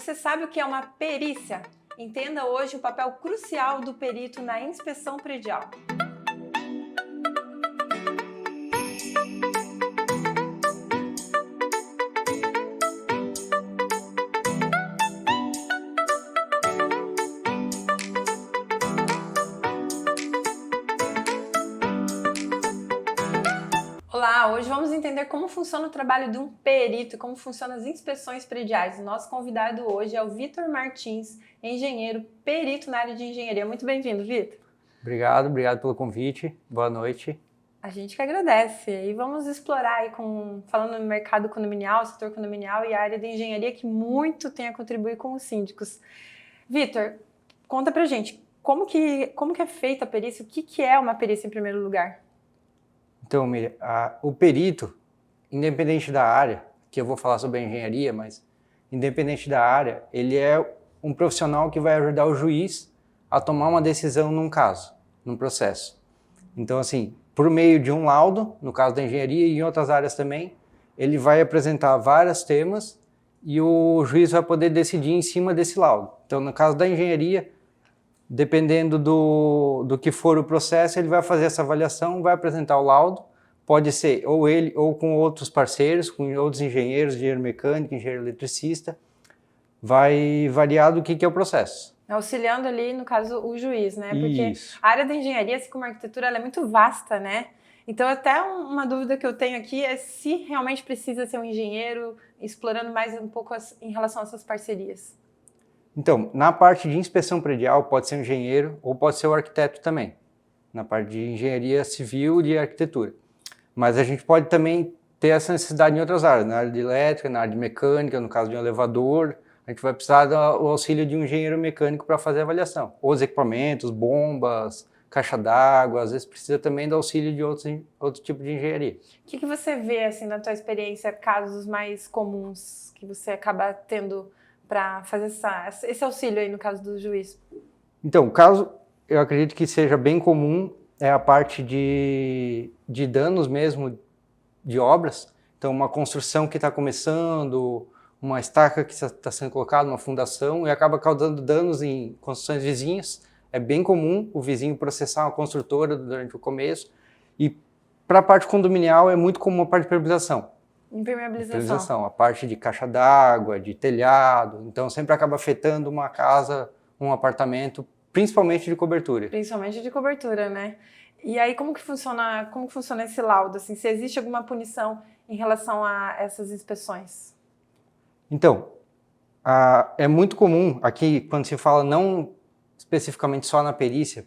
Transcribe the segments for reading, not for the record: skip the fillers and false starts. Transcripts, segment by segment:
Você sabe o que é uma perícia? Entenda hoje o papel crucial do perito na inspeção predial. Olá, hoje vamos entender como funciona o trabalho de um perito e como funcionam as inspeções prediais. Nosso convidado hoje é o Vitor Martins, engenheiro, perito na área de engenharia. Muito bem-vindo, Vitor. Obrigado pelo convite. Boa noite. A gente que agradece. E vamos explorar aí, falando no mercado condominial, setor condominial e a área de engenharia que muito tem a contribuir com os síndicos. Vitor, conta pra gente, como que é feita a perícia? O que é uma perícia em primeiro lugar? Então, Miriam, o perito, independente da área, que eu vou falar sobre a engenharia, mas independente da área, ele é um profissional que vai ajudar o juiz a tomar uma decisão num caso, num processo. Então, assim, por meio de um laudo, no caso da engenharia e em outras áreas também, ele vai apresentar vários temas e o juiz vai poder decidir em cima desse laudo. Então, no caso da engenharia, dependendo do que for o processo, ele vai fazer essa avaliação, vai apresentar o laudo, pode ser ou ele ou com outros parceiros, com outros engenheiros, engenheiro mecânico, engenheiro eletricista, vai variar do que é o processo. Auxiliando ali, no caso, o juiz, né? Porque Isso. a área da engenharia, assim como a arquitetura, ela é muito vasta, né? Então, até uma dúvida que eu tenho aqui é se realmente precisa ser um engenheiro, explorando mais um pouco em relação a essas parcerias. Então, na parte de inspeção predial, pode ser um engenheiro ou pode ser o arquiteto também, na parte de engenharia civil e de arquitetura. Mas a gente pode também ter essa necessidade em outras áreas, na área de elétrica, na área de mecânica, no caso de um elevador, a gente vai precisar do auxílio de um engenheiro mecânico para fazer a avaliação. Os equipamentos, bombas, caixa d'água, às vezes precisa também do auxílio de outro tipo de engenharia. O que você vê, assim, na tua experiência, casos mais comuns que você acaba tendo para fazer esse auxílio aí no caso do juiz? Então, o caso, eu acredito que seja bem comum, é a parte de danos mesmo de obras. Então, uma construção que está começando, uma estaca que está sendo colocada, uma fundação, e acaba causando danos em construções vizinhas. É bem comum o vizinho processar uma construtora durante o começo. E para a parte condominial é muito comum a parte de permeabilização. Impermeabilização. A parte de caixa d'água, de telhado, então sempre acaba afetando uma casa, um apartamento, principalmente de cobertura. Principalmente de cobertura, né? E aí como que funciona esse laudo, assim, se existe alguma punição em relação a essas inspeções? Então, é muito comum aqui, quando se fala não especificamente só na perícia,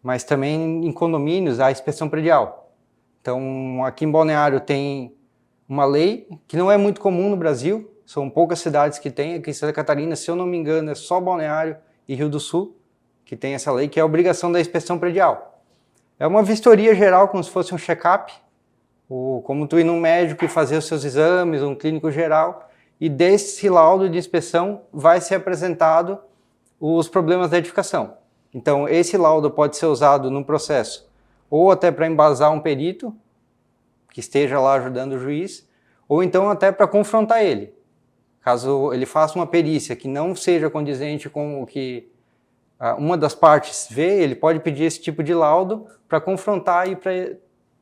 mas também em condomínios, a inspeção predial. Então, aqui em Balneário tem uma lei que não é muito comum no Brasil, são poucas cidades que tem, aqui em Santa Catarina, se eu não me engano, é só Balneário e Rio do Sul que tem essa lei, que é a obrigação da inspeção predial. É uma vistoria geral, como se fosse um check-up, como tu ir num médico e fazer os seus exames, um clínico geral, e desse laudo de inspeção vai ser apresentado os problemas da edificação. Então, esse laudo pode ser usado no processo, ou até para embasar um perito, que esteja lá ajudando o juiz, ou então até para confrontar ele. Caso ele faça uma perícia que não seja condizente com o que uma das partes vê, ele pode pedir esse tipo de laudo para confrontar e para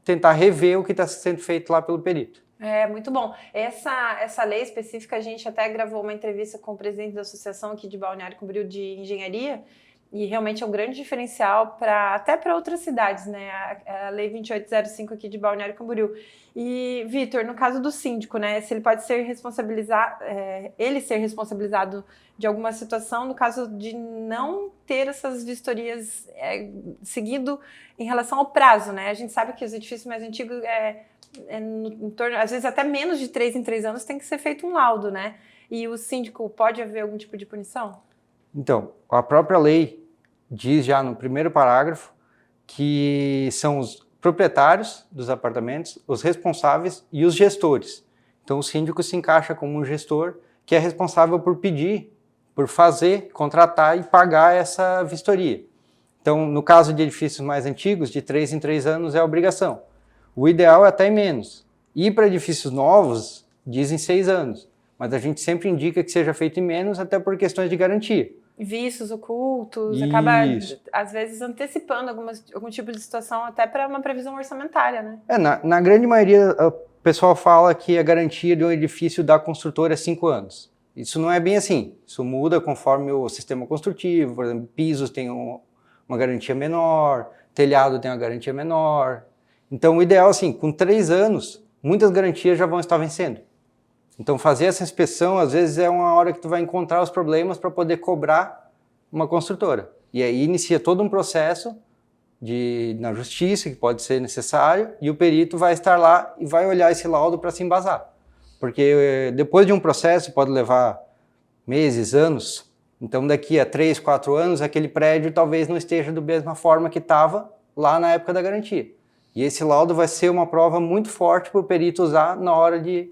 tentar rever o que está sendo feito lá pelo perito. É, muito bom. Essa lei específica, a gente até gravou uma entrevista com o presidente da associação aqui de Balneário Camboriú de Engenharia, e realmente é um grande diferencial até para outras cidades, né? A Lei 2805 aqui de Balneário Camboriú. E, Vitor, no caso do síndico, né? Se ele pode ser responsabilizado, de alguma situação, no caso de não ter essas vistorias seguido em relação ao prazo, né? A gente sabe que os edifícios mais antigos em torno, às vezes até menos de 3 em 3 anos tem que ser feito um laudo, né? E o síndico, pode haver algum tipo de punição? Então, a própria lei diz já no primeiro parágrafo que são os proprietários dos apartamentos, os responsáveis e os gestores. Então, o síndico se encaixa como um gestor que é responsável por pedir, por fazer, contratar e pagar essa vistoria. Então, no caso de edifícios mais antigos, de 3 em 3 anos é obrigação. O ideal é até menos. E para edifícios novos, dizem 6 anos. mas a gente sempre indica que seja feito em menos, até por questões de garantia. Vícios ocultos, Isso. acaba, às vezes, antecipando algum tipo de situação até para uma previsão orçamentária, né? Na grande maioria, o pessoal fala que a garantia de um edifício da construtora é 5 anos. Isso não é bem assim. Isso muda conforme o sistema construtivo. Por exemplo, pisos tem uma garantia menor, telhado tem uma garantia menor. Então, o ideal, assim, com 3 anos, muitas garantias já vão estar vencendo. Então, fazer essa inspeção, às vezes, é uma hora que tu vai encontrar os problemas para poder cobrar uma construtora. E aí inicia todo um processo na justiça, que pode ser necessário, e o perito vai estar lá e vai olhar esse laudo para se embasar. Porque depois de um processo, pode levar meses, anos, então daqui a 3, 4 anos, aquele prédio talvez não esteja da mesma forma que estava lá na época da garantia. E esse laudo vai ser uma prova muito forte para o perito usar na hora de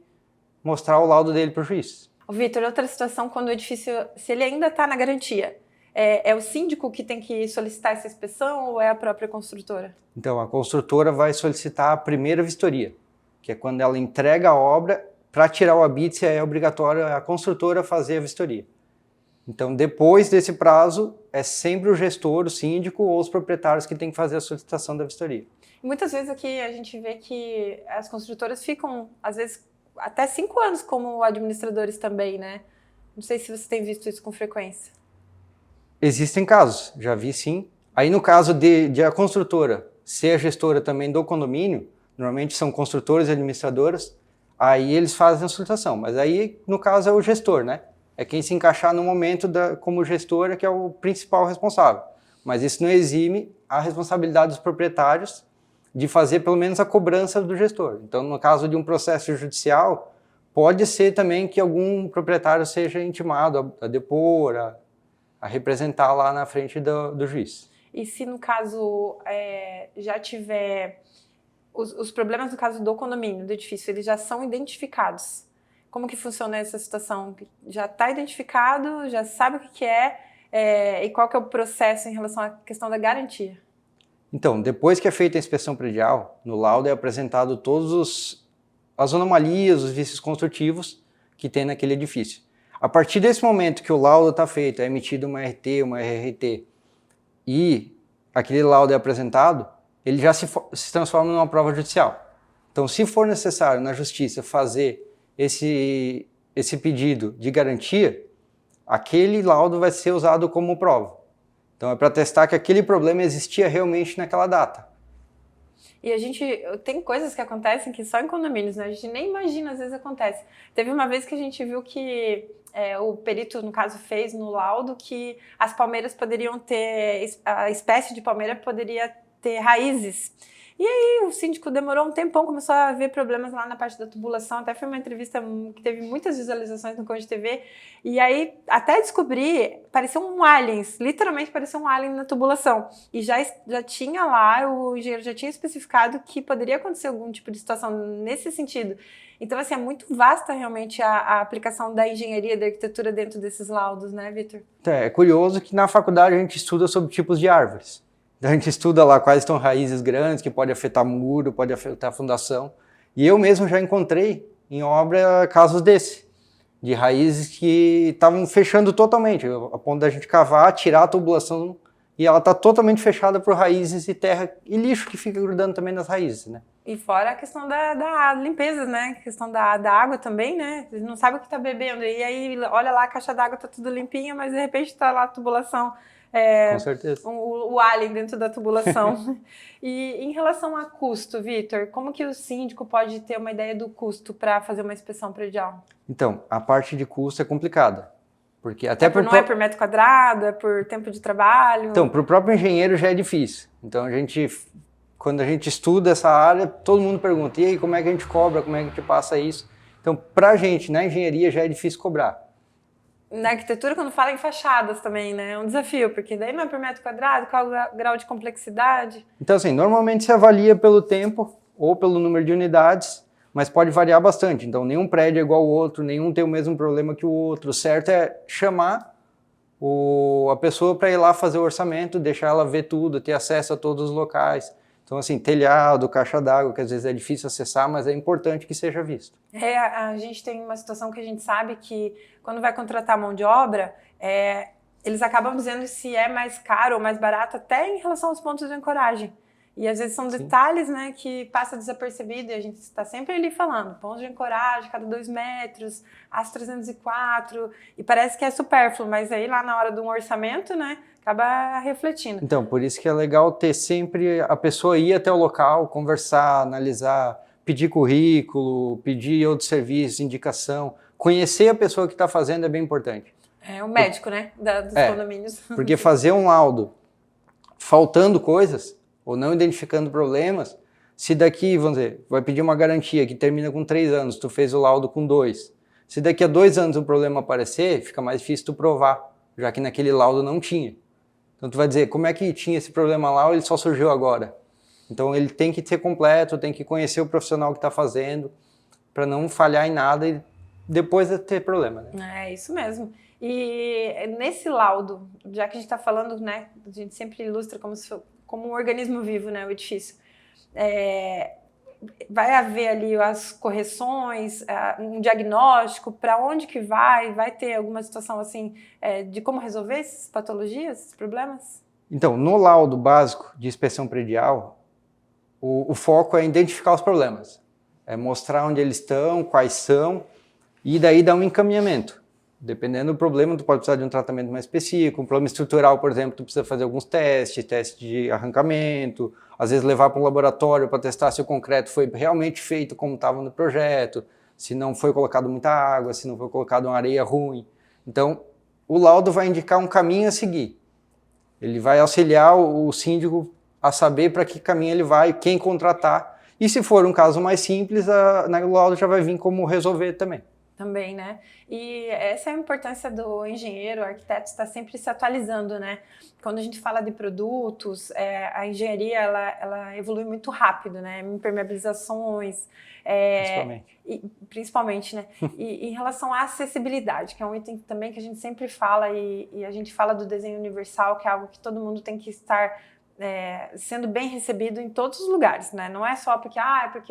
mostrar o laudo dele para o juiz. Vitor, outra situação, quando o edifício, se ele ainda está na garantia, é o síndico que tem que solicitar essa inspeção ou é a própria construtora? Então, a construtora vai solicitar a primeira vistoria, que é quando ela entrega a obra. Para tirar o habite, é obrigatório a construtora fazer a vistoria. Então, depois desse prazo, é sempre o gestor, o síndico ou os proprietários que têm que fazer a solicitação da vistoria. Muitas vezes aqui a gente vê que as construtoras ficam, às vezes, até 5 anos como administradores também, né? Não sei se você tem visto isso com frequência. Existem casos, já vi sim. Aí no caso de a construtora ser a gestora também do condomínio, normalmente são construtores e administradoras, aí eles fazem a solicitação. Mas aí, no caso, é o gestor, né? É quem se encaixar no momento como gestora, que é o principal responsável. Mas isso não exime a responsabilidade dos proprietários de fazer pelo menos a cobrança do gestor. Então, no caso de um processo judicial, pode ser também que algum proprietário seja intimado a depor, a representar lá na frente do juiz. E se no caso já tiver os problemas no caso do condomínio, do edifício, eles já são identificados? Como que funciona essa situação? Já está identificado, já sabe o que é, e qual que é o processo em relação à questão da garantia? Então, depois que é feita a inspeção predial, no laudo é apresentado todas as anomalias, os vícios construtivos que tem naquele edifício. A partir desse momento que o laudo está feito, é emitido uma RT, uma RRT, e aquele laudo é apresentado, ele já se transforma numa prova judicial. Então, se for necessário na justiça fazer esse pedido de garantia, aquele laudo vai ser usado como prova. Então, é para testar que aquele problema existia realmente naquela data. E tem coisas que acontecem que só em condomínios, né? A gente nem imagina, às vezes acontece. Teve uma vez que a gente viu que o perito, no caso, fez no laudo que as palmeiras poderiam ter, a espécie de palmeira poderia ter raízes. E aí o síndico demorou um tempão, começou a ver problemas lá na parte da tubulação, até foi uma entrevista que teve muitas visualizações no Conde TV, e aí até descobrir, parecia um alien, literalmente parecia um alien na tubulação, e já tinha lá, o engenheiro já tinha especificado que poderia acontecer algum tipo de situação nesse sentido. Então, assim, é muito vasta realmente a aplicação da engenharia, da arquitetura dentro desses laudos, né, Vitor? É curioso que na faculdade a gente estuda sobre tipos de árvores. A gente estuda lá quais estão raízes grandes, que pode afetar muro, pode afetar fundação. E eu mesmo já encontrei em obra casos de raízes que estavam fechando totalmente, a ponto da gente cavar, tirar a tubulação e ela está totalmente fechada por raízes e terra e lixo que fica grudando também nas raízes, né? E fora a questão da limpeza, né? A questão da água também, né? Você não sabe o que está bebendo. E aí, olha lá, a caixa d'água está tudo limpinha, mas de repente está lá a tubulação. Com certeza. O alien dentro da tubulação. E em relação a custo, Vitor, como que o síndico pode ter uma ideia do custo para fazer uma inspeção predial? Então, a parte de custo é complicada. Porque até não é por metro quadrado, é por tempo de trabalho? Então, para o próprio engenheiro já é difícil. Então, quando a gente estuda essa área, todo mundo pergunta, e aí, como é que a gente cobra, como é que a gente passa isso? Então, para a gente, na engenharia, já é difícil cobrar. Na arquitetura, quando fala em fachadas também, né? É um desafio, porque daí não é por metro quadrado, qual é o grau de complexidade? Então, assim, normalmente se avalia pelo tempo ou pelo número de unidades, mas pode variar bastante. Então, nenhum prédio é igual ao outro, nenhum tem o mesmo problema que o outro. O certo é chamar a pessoa para ir lá fazer o orçamento, deixar ela ver tudo, ter acesso a todos os locais. Então, assim, telhado, caixa d'água, que às vezes é difícil acessar, mas é importante que seja visto. A gente tem uma situação que a gente sabe que quando vai contratar mão de obra, eles acabam dizendo se é mais caro ou mais barato até em relação aos pontos de ancoragem. E às vezes são detalhes, né, que passa desapercebido e a gente está sempre ali falando, pontos de ancoragem cada 2 metros, AS 304, e parece que é supérfluo, mas aí lá na hora de um orçamento, né, acaba refletindo. Então, por isso que é legal ter sempre a pessoa ir até o local, conversar, analisar, pedir currículo, pedir outros serviços, indicação, conhecer a pessoa que está fazendo é bem importante. É o médico, né, dos condomínios. Porque fazer um laudo faltando coisas, ou não identificando problemas, se daqui, vamos dizer, vai pedir uma garantia que termina com 3 anos, tu fez o laudo com 2. Se daqui a 2 anos o problema aparecer, fica mais difícil tu provar, já que naquele laudo não tinha. Então tu vai dizer, como é que tinha esse problema lá ou ele só surgiu agora? Então ele tem que ser completo, tem que conhecer o profissional que está fazendo, para não falhar em nada e depois ter problema, né? É isso mesmo. E nesse laudo, já que a gente está falando, né, a gente sempre ilustra como um organismo vivo, né, o edifício. Vai haver ali as correções, um diagnóstico, para onde que vai ter alguma situação assim de como resolver essas patologias, esses problemas? Então, no laudo básico de inspeção predial, o foco é identificar os problemas, é mostrar onde eles estão, quais são, e daí dar um encaminhamento. Dependendo do problema, tu pode precisar de um tratamento mais específico. Um problema estrutural, por exemplo, tu precisa fazer alguns testes de arrancamento, às vezes levar para um laboratório para testar se o concreto foi realmente feito como estava no projeto, se não foi colocado muita água, se não foi colocado uma areia ruim. Então, o laudo vai indicar um caminho a seguir. Ele vai auxiliar o síndico a saber para que caminho ele vai, quem contratar. E se for um caso mais simples, o laudo já vai vir como resolver também. Também, né? E essa é a importância do engenheiro, o arquiteto estar sempre se atualizando, né? Quando a gente fala de produtos, a engenharia, ela evolui muito rápido, né? Impermeabilizações, principalmente, né? E em relação à acessibilidade, que é um item também que a gente sempre fala e a gente fala do desenho universal, que é algo que todo mundo tem que estar sendo bem recebido em todos os lugares, né? Não é só porque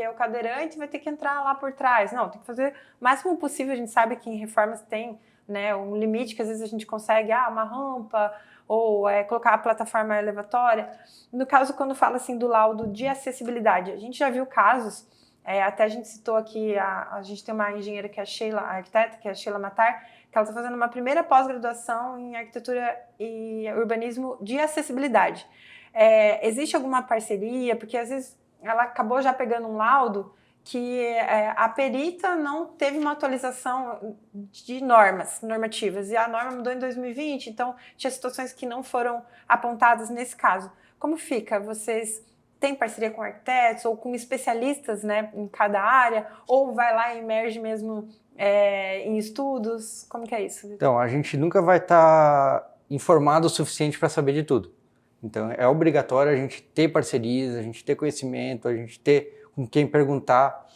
o cadeirante vai ter que entrar lá por trás. Não, tem que fazer o máximo possível. A gente sabe que em reformas tem, né, um limite que às vezes a gente consegue, uma rampa ou colocar a plataforma elevatória. No caso, quando fala assim do laudo de acessibilidade, a gente já viu casos, até a gente citou aqui, a gente tem uma engenheira que é a Sheila, a arquiteta, que é a Sheila Matar, que ela está fazendo uma primeira pós-graduação em arquitetura e urbanismo de acessibilidade. Existe alguma parceria? Porque às vezes ela acabou já pegando um laudo que a perita não teve uma atualização de normativas, e a norma mudou em 2020, então tinha situações que não foram apontadas nesse caso. Como fica? Vocês têm parceria com arquitetos ou com especialistas, né, em cada área? Ou vai lá e emerge mesmo em estudos? Como que é isso? Então, a gente nunca vai estar informado o suficiente para saber de tudo. Então, é obrigatório a gente ter parcerias, a gente ter conhecimento, a gente ter com quem perguntar.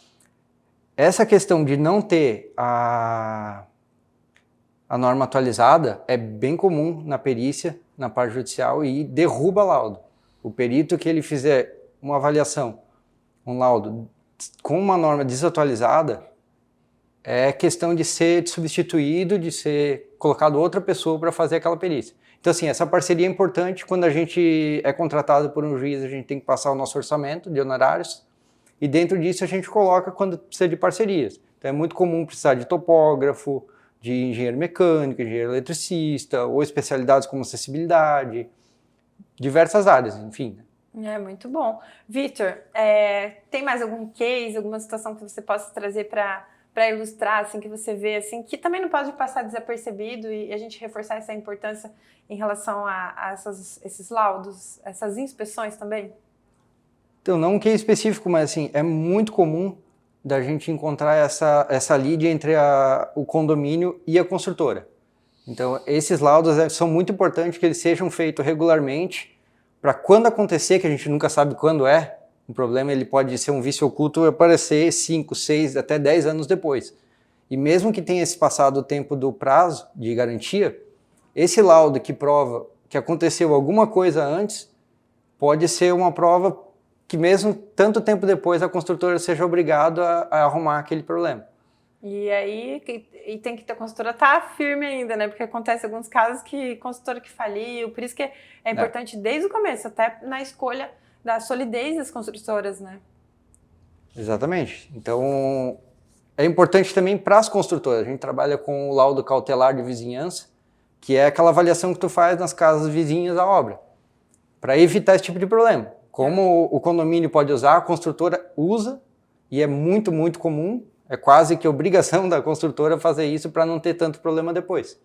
Essa questão de não ter a norma atualizada é bem comum na perícia, na parte judicial, e derruba laudo. O perito que ele fizer uma avaliação, um laudo com uma norma desatualizada, é questão de ser substituído, de ser colocado outra pessoa para fazer aquela perícia. Então, assim, essa parceria é importante. Quando a gente é contratado por um juiz, a gente tem que passar o nosso orçamento de honorários, e dentro disso a gente coloca quando precisa de parcerias. Então, é muito comum precisar de topógrafo, de engenheiro mecânico, engenheiro eletricista, ou especialidades como acessibilidade, diversas áreas, enfim. Muito bom. Vitor, tem mais algum case, alguma situação que você possa trazer para ilustrar, assim, que você vê, assim, que também não pode passar desapercebido e a gente reforçar essa importância em relação a esses laudos, essas inspeções também? Então, não um case específico, mas assim, é muito comum da gente encontrar essa lead entre o condomínio e a construtora. Então, esses laudos são muito importantes que eles sejam feitos regularmente, para quando acontecer, que a gente nunca sabe quando o problema ele pode ser um vício oculto e aparecer 5, 6, até 10 anos depois. E mesmo que tenha se passado o tempo do prazo de garantia, esse laudo que prova que aconteceu alguma coisa antes, pode ser uma prova que mesmo tanto tempo depois a construtora seja obrigada a arrumar aquele problema. E aí tem que ter a consultora tá firme ainda, né? Porque acontece alguns casos que consultora que faliu, por isso que é importante desde o começo, até na escolha da solidez das construtoras, né? Exatamente. Então, é importante também para as construtoras. A gente trabalha com o laudo cautelar de vizinhança, que é aquela avaliação que tu faz nas casas vizinhas à obra, para evitar esse tipo de problema. Como o condomínio pode usar, a construtora usa, e é muito, muito comum. É quase que obrigação da construtora fazer isso para não ter tanto problema depois.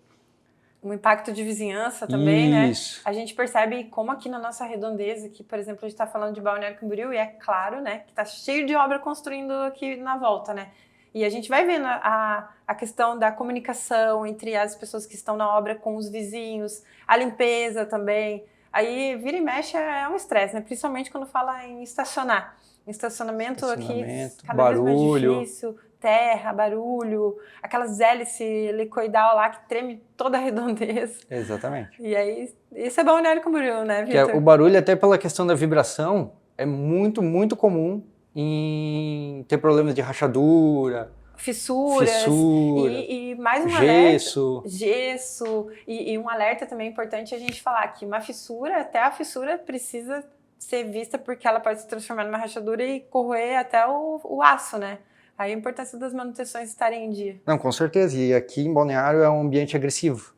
O impacto de vizinhança também, Isso. né? A gente percebe como aqui na nossa redondeza, que, por exemplo, a gente está falando de Balneário Camboriú, e é claro, né, que está cheio de obra construindo aqui na volta, né? E a gente vai vendo a questão da comunicação entre as pessoas que estão na obra com os vizinhos, a limpeza também. Aí, vira e mexe, é um estresse, né? Principalmente quando fala em estacionar. Estacionamento aqui cada barulho. vez mais difícil, terra, barulho, aquelas hélices helicoidal lá que treme toda a redondeza. Exatamente. E aí, isso é Balneário Camboriú, né, Vitor? O barulho, até pela questão da vibração, é muito, muito comum em ter problemas de rachadura, fissuras e mais um gesso. Gesso. E um alerta também importante a gente falar que uma fissura, até a fissura precisa ser vista porque ela pode se transformar numa rachadura e corroer até o aço, né? Aí a importância das manutenções estarem em dia. Não, com certeza. E aqui em Balneário é um ambiente agressivo.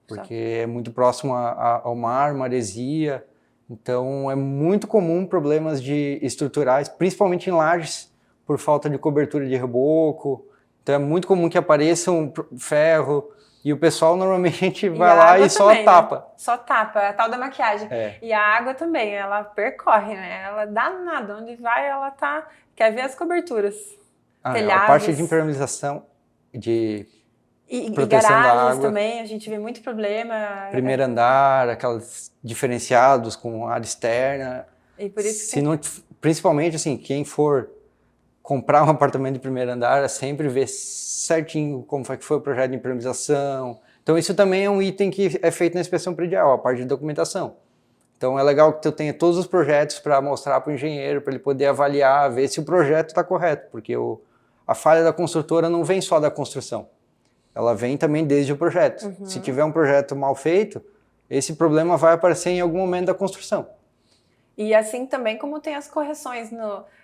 Porque é muito próximo ao mar, maresia. Então é muito comum problemas estruturais, principalmente em lajes, por falta de cobertura de reboco. Então é muito comum que apareça um ferro e o pessoal normalmente vai lá e só tapa. Né? Só tapa, é a tal da maquiagem. E a água também, ela percorre, né? Ela dá nada, onde vai ela tá... Quer ver as coberturas. Telhados. A parte de impermeabilização, de proteção garagens da água. Também, a gente vê muito problema. Primeiro andar, aqueles diferenciados com área externa. E por isso principalmente, assim, quem for comprar um apartamento de primeiro andar, sempre ver certinho como foi que foi o projeto de impermeabilização. Então isso também é um item que é feito na inspeção predial, a parte de documentação. Então é legal que tu tenha todos os projetos para mostrar para o engenheiro, para ele poder avaliar, ver se o projeto está correto, porque a falha da construtora não vem só da construção, ela vem também desde o projeto. Se tiver um projeto mal feito, esse problema vai aparecer em algum momento da construção. E assim também como tem as correções,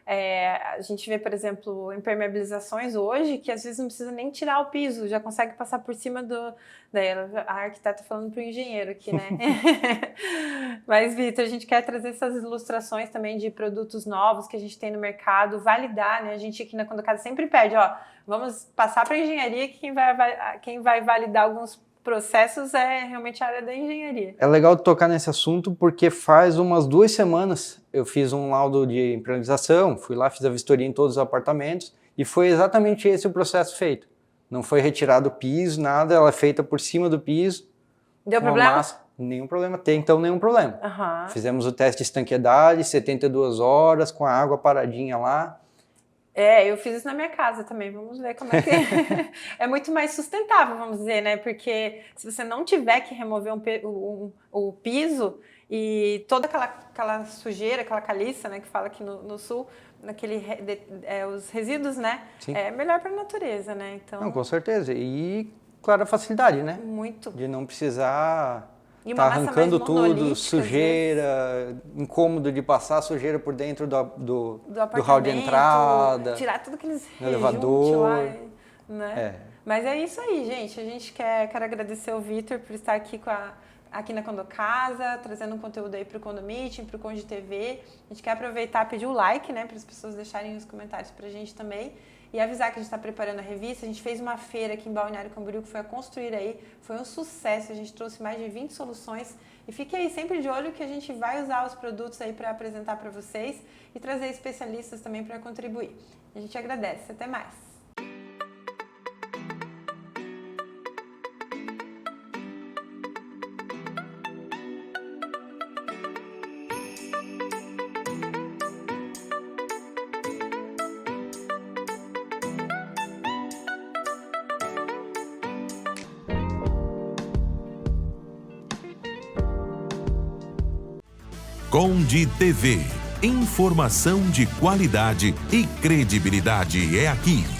a gente vê, por exemplo, impermeabilizações hoje que às vezes não precisa nem tirar o piso, já consegue passar por cima a arquiteta falando para o engenheiro aqui, né? Mas, Vitor, a gente quer trazer essas ilustrações também de produtos novos que a gente tem no mercado, validar, né? A gente aqui na Condocasa sempre pede, vamos passar para a engenharia que quem vai validar alguns processos é realmente a área da engenharia. É legal tocar nesse assunto porque faz umas 2 semanas eu fiz um laudo de impermeabilização, fui lá, fiz a vistoria em todos os apartamentos e foi exatamente esse o processo feito. Não foi retirado o piso, nada, ela é feita por cima do piso. Deu problema? Massa, nenhum problema, então nenhum problema. Fizemos o teste de estanqueidade, 72 horas, com a água paradinha lá. Eu fiz isso na minha casa também, vamos ver como é que é muito mais sustentável, vamos dizer, né? Porque se você não tiver que remover o piso e toda aquela sujeira, aquela caliça, né, que fala aqui no sul, os resíduos, né? Sim. É melhor para a natureza, né? Então, não, com certeza. E, claro, a facilidade, né? Muito. De não precisar tá arrancando tudo, sujeira, incômodo de passar sujeira por dentro do hall de entrada, tirar tudo aqueles elevador lá, né? Mas é isso aí, gente. A gente quer agradecer o Vitor por estar aqui na Condocasa, trazendo um conteúdo aí para o Condomeeting, para o Conde TV. A gente quer aproveitar e pedir o like, né, para as pessoas deixarem os comentários para a gente também. E avisar que a gente está preparando a revista. A gente fez uma feira aqui em Balneário Camboriú, que foi a Construir Aí. Foi um sucesso, a gente trouxe mais de 20 soluções. E fique aí sempre de olho que a gente vai usar os produtos aí para apresentar para vocês e trazer especialistas também para contribuir. A gente agradece. Até mais. Conde TV. Informação de qualidade e credibilidade é aqui.